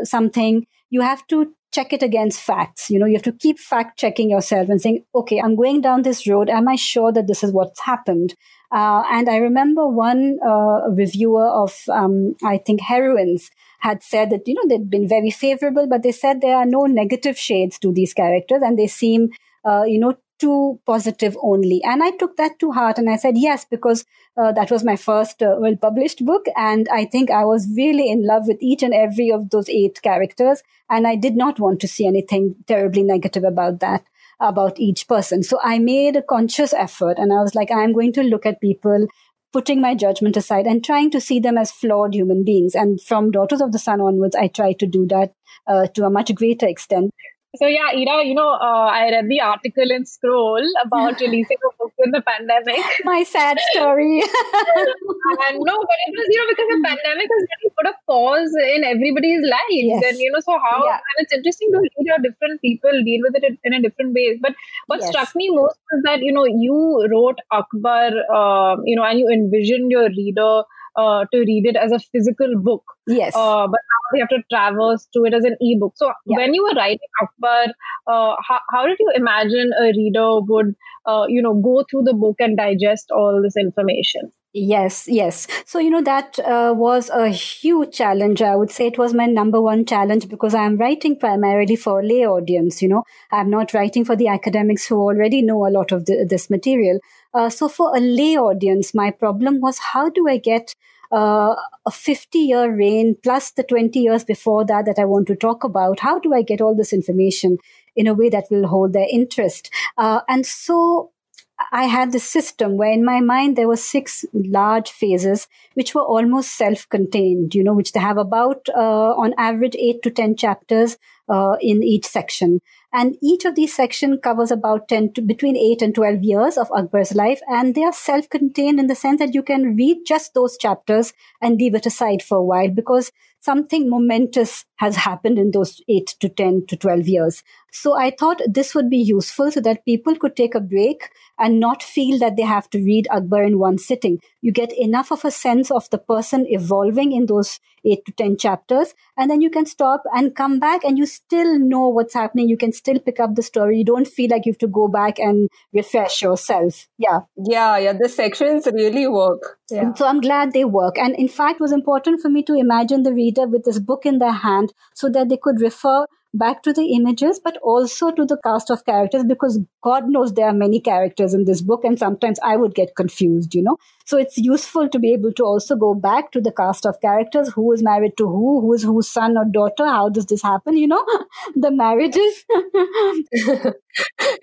something, you have to check it against facts. You have to keep fact checking yourself and saying, okay, I'm going down this road. Am I sure that this is what's happened? And I remember one reviewer of, I think, Heroines had said that, they'd been very favorable, but they said there are no negative shades to these characters, and they seem, too positive only. And I took that to heart, and I said, yes, because that was my first well-published book. And I think I was really in love with each and every of those 8 characters. And I did not want to see anything terribly negative about each person. So I made a conscious effort, and I was like, I'm going to look at people, putting my judgment aside and trying to see them as flawed human beings. And from Daughters of the Sun onwards, I tried to do that to a much greater extent. So yeah, Ira, I read the article in Scroll about releasing a book in the pandemic. My sad story. And no, but it was, because the pandemic has really put a pause in everybody's lives. Yes. And, and it's interesting to read how different people deal with it in a different ways. But what struck me most was that, you wrote Akbar, and you envisioned your reader to read it as a physical book. Yes. But now we have to traverse through it as an ebook. So when you were writing Akbar, how did you imagine a reader would, go through the book and digest all this information? Yes. So, that was a huge challenge. I would say it was my number one challenge, because I'm writing primarily for a lay audience. I'm not writing for the academics who already know a lot of this material. So for a lay audience, my problem was, how do I get a 50-year reign plus the 20 years before that I want to talk about? How do I get all this information in a way that will hold their interest? And so I had this system where in my mind there were 6 large phases which were almost self-contained, which they have about on average 8 to 10 chapters in each section. And each of these sections covers about between 8 and 12 years of Akbar's life. And they are self-contained in the sense that you can read just those chapters and leave it aside for a while, because something momentous has happened in those 8 to 10 to 12 years. So I thought this would be useful so that people could take a break and not feel that they have to read Akbar in one sitting. You get enough of a sense of the person evolving in those 8 to 10 chapters, and then you can stop and come back and you still know what's happening. You can still pick up the story. You don't feel like you have to go back and refresh yourself. Yeah. Yeah. The sections really work. Yeah. So I'm glad they work. And in fact, it was important for me to imagine the reader with this book in their hand so that they could refer back to the images, but also to the cast of characters, because God knows there are many characters in this book, and sometimes I would get confused, So it's useful to be able to also go back to the cast of characters. Who is married to who is whose son or daughter? How does this happen? The marriages.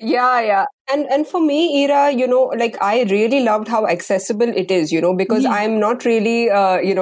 Yeah. And for me, Ira, like I really loved how accessible it is, because I'm not really,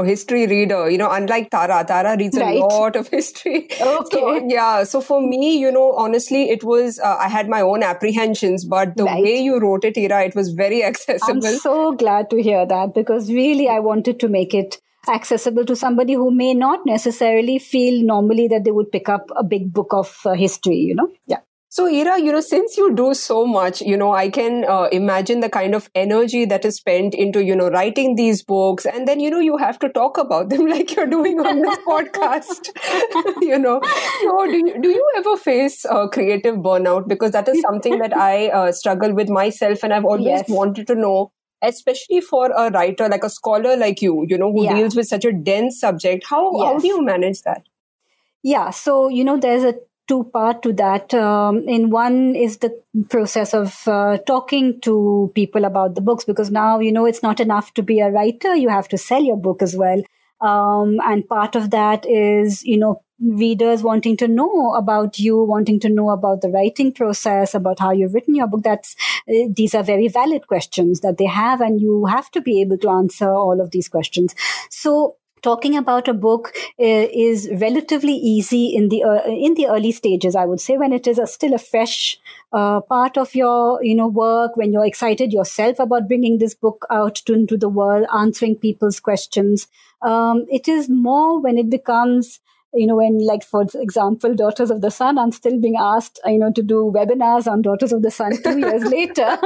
history reader, unlike Tara. Tara reads a lot of history. Okay. So for me, honestly, it was, I had my own apprehensions, but the way you wrote it, Ira, it was very accessible. I'm so glad to hear that, because really I wanted to make it accessible to somebody who may not necessarily feel normally that they would pick up a big book of history, Yeah. So, Ira, since you do so much, I can imagine the kind of energy that is spent into, writing these books. And then, you have to talk about them like you're doing on this podcast, So do you ever face creative burnout? Because that is something that I struggle with myself. And I've always wanted to know, especially for a writer, like a scholar like you, who deals with such a dense subject. How do you manage that? Yeah. So, there's a two-part to that. In one is the process of talking to people about the books, because now, it's not enough to be a writer. You have to sell your book as well. And part of that is, readers wanting to know about you, wanting to know about the writing process, about how you've written your book. These are very valid questions that they have, and you have to be able to answer all of these questions. So talking about a book is relatively easy in the early stages, I would say, when it is still a fresh part of your work, when you're excited yourself about bringing this book out into the world, answering people's questions. It is more when it becomes, when, like, for example, Daughters of the Sun, I'm still being asked, to do webinars on Daughters of the Sun 2 years later.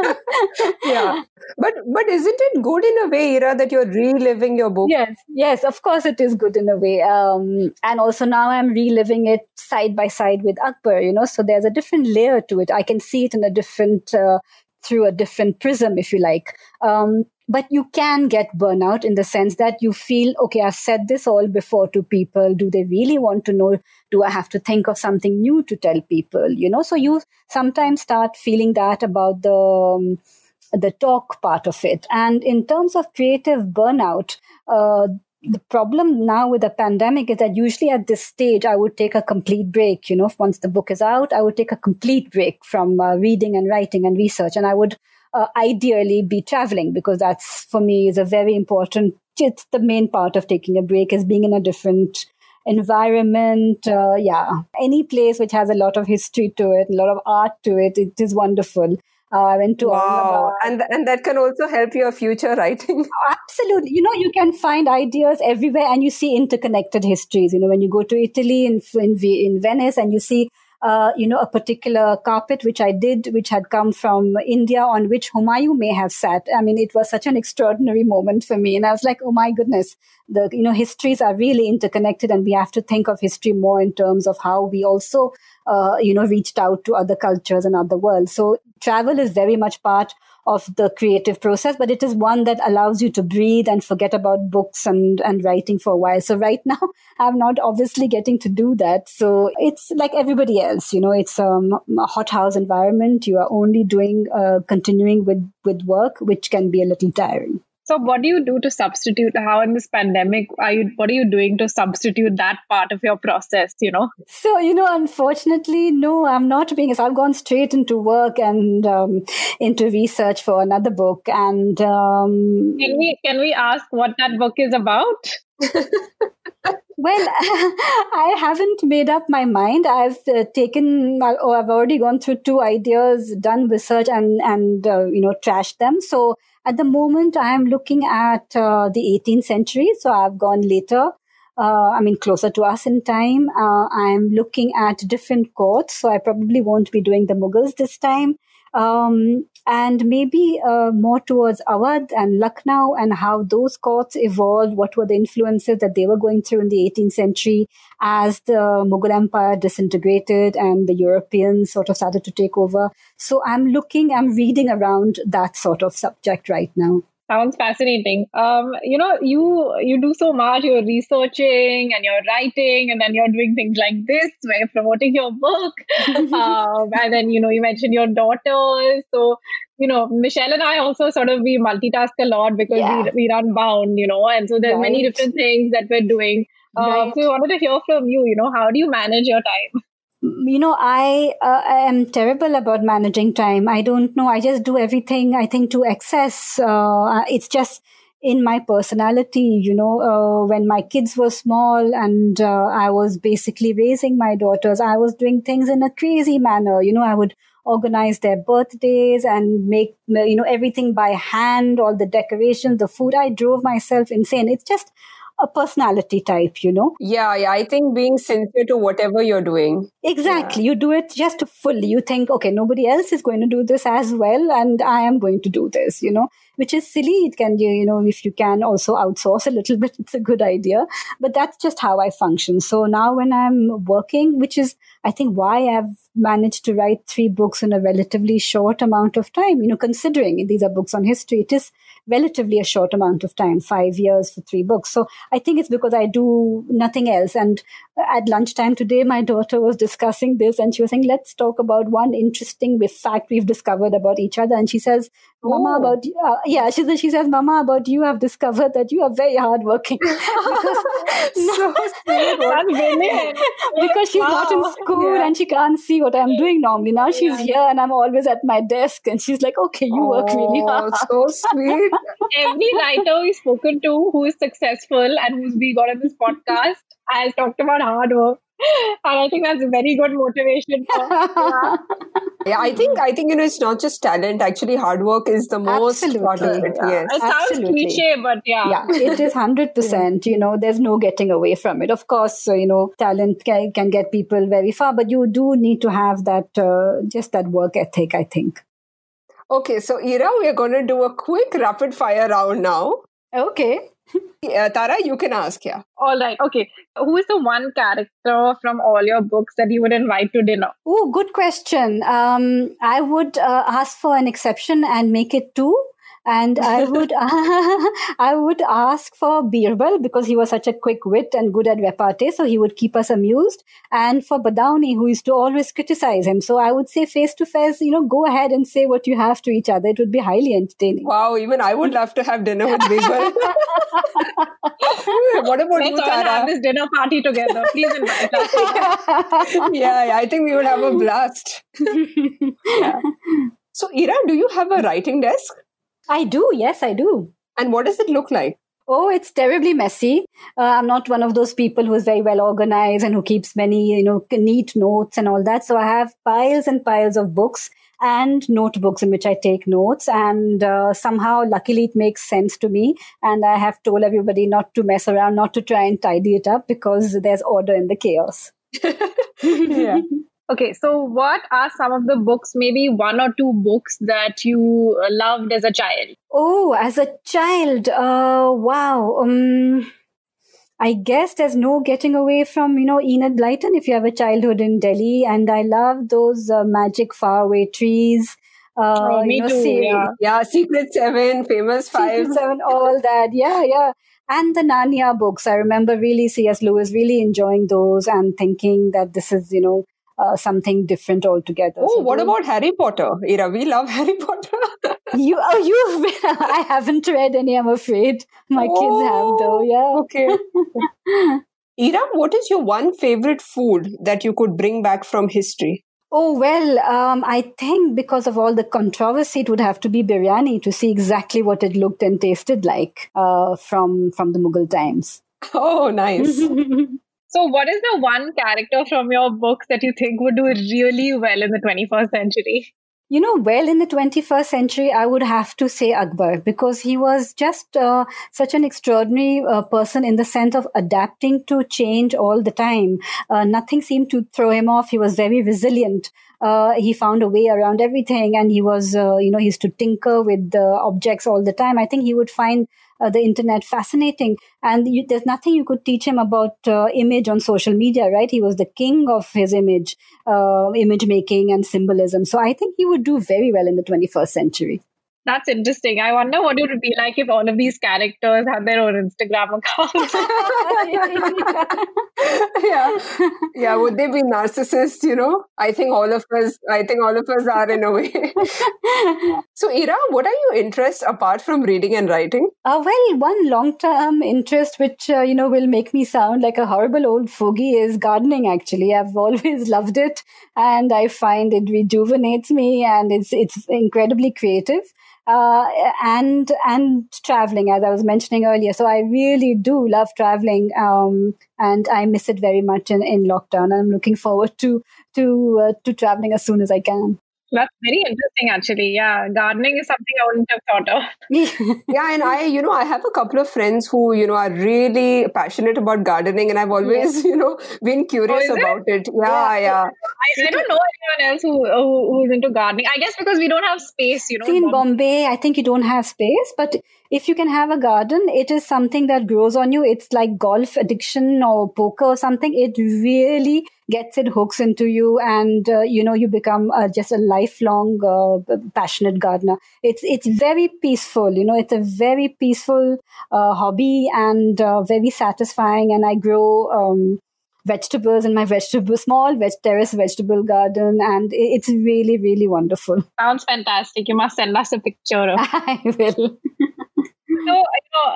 Yeah. But isn't it good in a way, Ira, that you're reliving your book? Yes, of course it is good in a way. And also now I'm reliving it side by side with Akbar, so there's a different layer to it. I can see it in a different, through a different prism, if you like. But you can get burnout in the sense that you feel, okay, I've said this all before to people. Do they really want to know? Do I have to think of something new to tell people? So you sometimes start feeling that about the talk part of it. And in terms of creative burnout, the problem now with the pandemic is that usually at this stage, I would take a complete break. Once the book is out, I would take a complete break from reading and writing and research. And I would ideally be traveling, because that's, for me, is a very important, it's the main part of taking a break, is being in a different environment. Any place which has a lot of history to it, a lot of art to it, it is wonderful. I went to and that can also help your future writing. Absolutely. You can find ideas everywhere, and you see interconnected histories. When you go to Italy, in Venice, and you see a particular carpet which I did, which had come from India, on which Humayun may have sat. I mean, it was such an extraordinary moment for me. And I was like, oh my goodness, the histories are really interconnected, and we have to think of history more in terms of how we also, reached out to other cultures and other worlds. So travel is very much part of the creative process, but it is one that allows you to breathe and forget about books and writing for a while. So right now, I'm not obviously getting to do that. So it's like everybody else, it's a hothouse environment. You are only doing, continuing with work, which can be a little tiring. So what do you do to substitute? How in this pandemic what are you doing to substitute that part of your process, So, unfortunately, no, I'm not being, so I've gone straight into work and into research for another book. And can we ask what that book is about? Well, I haven't made up my mind. I've I've already gone through 2 ideas, done research and trashed them. So at the moment, I am looking at the 18th century. So I've gone later, closer to us in time. I'm looking at different courts. So I probably won't be doing the Mughals this time. And maybe more towards Awadh and Lucknow and how those courts evolved, what were the influences that they were going through in the 18th century as the Mughal Empire disintegrated and the Europeans sort of started to take over. So I'm reading around that sort of subject right now. Sounds fascinating. You do so much. You're researching and you're writing, and then you're doing things like this where you're promoting your book. And then, you mentioned your daughters. So, Michelle and I also sort of, we multitask a lot because we run Bound, and so there's many different things that we're doing. So we wanted to hear from you, how do you manage your time? I am terrible about managing time. I don't know. I just do everything, I think, to excess. It's just in my personality, when my kids were small and I was basically raising my daughters, I was doing things in a crazy manner. I would organize their birthdays and make, everything by hand, all the decorations, the food. I drove myself insane. It's just a personality type, Yeah, I think being sincere to whatever you're doing. Exactly. Yeah. You do it just fully. You think, okay, nobody else is going to do this as well, and I am going to do this, which is silly. It can, if you can also outsource a little bit, it's a good idea. But that's just how I function. So now when I'm working, which is, I think, why I've managed to write 3 books in a relatively short amount of time, considering these are books on history, it is relatively a short amount of time, 5 years for 3 books. So I think it's because I do nothing else. And at lunchtime today, my daughter was discussing this and she was saying, let's talk about one interesting fact we've discovered about each other. And she says, Mama, about she says, Mama, about you, I've discovered that you are very hardworking. So sweet. Because she's not in school and she can't see what I'm doing normally. Now she's here and I'm always at my desk and she's like, okay, you work really hard. So sweet. Every writer we've spoken to who is successful and who's been got on this podcast has talked about hard work. And I think that's a very good motivation Yeah, I think it's not just talent. Actually, hard work is the most part of it. Yeah. Yes, it sounds cliche, but yeah, it is 100%. There's no getting away from it. Of course, talent can get people very far, but you do need to have that just that work ethic, I think. Okay, so Ira, we are going to do a quick rapid fire round now. Okay. Tara, you can ask, yeah. All right. Okay. Who is the one character from all your books that you would invite to dinner? Oh, good question. I would ask for an exception and make it 2. And I would ask for Birbal because he was such a quick wit and good at repartee, so he would keep us amused. And for Badauni, who used to always criticize him. So I would say face to face, go ahead and say what you have to each other. It would be highly entertaining. Wow, even I would love to have dinner with Birbal. What about you, Tara? Let's all have this dinner party together. Please invite us. Yeah, I think we would have a blast. Yeah. So, Ira, do you have a writing desk? I do. Yes, I do. And what does it look like? Oh, it's terribly messy. I'm not one of those people who is very well organized and who keeps many, neat notes and all that. So I have piles and piles of books and notebooks in which I take notes. And somehow, luckily, it makes sense to me. And I have told everybody not to mess around, not to try and tidy it up because there's order in the chaos. Yeah. Okay, so what are some of the books, maybe 1 or 2 books that you loved as a child? Oh, as a child, wow. I guess there's no getting away from, Enid Blyton if you have a childhood in Delhi. And I love those magic faraway trees. Me too, yeah. Secret 7, Famous 5. Secret 7, all that. Yeah. And the Narnia books. I remember really C.S. Lewis really enjoying those and thinking that this is, something different altogether. Oh, so what about Harry Potter? Ira, we love Harry Potter. I haven't read any, I'm afraid. My kids have though, yeah. Okay. Ira, what is your one favorite food that you could bring back from history? Oh, well, I think because of all the controversy, it would have to be biryani to see exactly what it looked and tasted like from the Mughal times. Oh, nice. So what is the one character from your books that you think would do really well in the 21st century? Well, in the 21st century, I would have to say Akbar, because he was just such an extraordinary person in the sense of adapting to change all the time. Nothing seemed to throw him off. He was very resilient. He found a way around everything, and he was, he used to tinker with objects all the time. I think he would find the internet fascinating, and there's nothing you could teach him about image on social media, right? He was the king of his image making and symbolism. So I think he would do very well in the 21st century. That's interesting. I wonder what it would be like if all of these characters had their own Instagram accounts. Yeah. Would they be narcissists? I think all of us are in a way. So, Ira, what are your interests apart from reading and writing? Well, one long-term interest, which will make me sound like a horrible old fogey, is gardening. Actually, I've always loved it, and I find it rejuvenates me, and it's incredibly creative. And traveling, as I was mentioning earlier. So I really do love traveling, and I miss it very much in lockdown. I'm looking forward to traveling as soon as I can. That's very interesting, actually. Yeah, gardening is something I wouldn't have thought of. Yeah, and I have a couple of friends who, are really passionate about gardening, and I've always, been curious about it. Yeah. I don't know anyone else who's into gardening. I guess because we don't have space, See, in Bombay, I think you don't have space, but if you can have a garden, it is something that grows on you. It's like golf addiction or poker or something. It really hooks into you, and you become just a lifelong passionate gardener. It's very peaceful. It's a very peaceful hobby, and very satisfying. And I grow vegetables in my small terrace vegetable garden, and it's really, really wonderful. Sounds fantastic. You must send us a picture of. I will. So,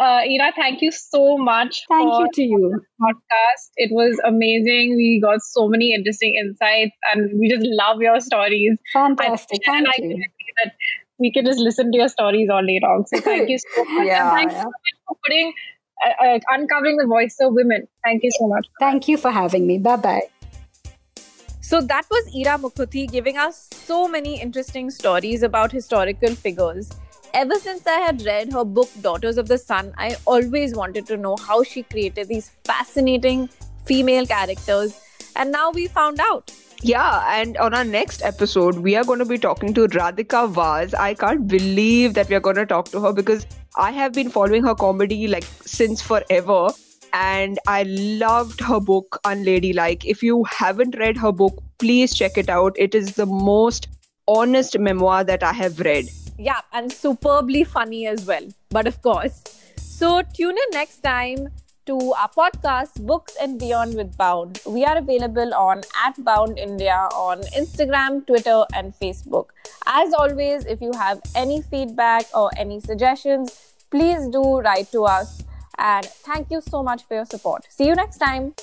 Ira, thank you so much. Thank you to you. Podcast. It was amazing. We got so many interesting insights, and we just love your stories. Fantastic. Thank you. I can see that we can just listen to your stories all day long. So thank you so much. And thanks so much for uncovering the voice of women. Thank you so much. Thank you for having me. Bye-bye. So that was Ira Mukhoty giving us so many interesting stories about historical figures. Ever since I had read her book, Daughters of the Sun, I always wanted to know how she created these fascinating female characters. And now we found out. Yeah, and on our next episode, we are going to be talking to Radhika Vaz. I can't believe that we are going to talk to her, because I have been following her comedy since forever. And I loved her book, Unladylike. If you haven't read her book, please check it out. It is the most honest memoir that I have read. Yeah, and superbly funny as well. But of course. So tune in next time to our podcast, Books and Beyond with Bound. We are available on @BoundIndia on Instagram, Twitter, and Facebook. As always, if you have any feedback or any suggestions, please do write to us. And thank you so much for your support. See you next time.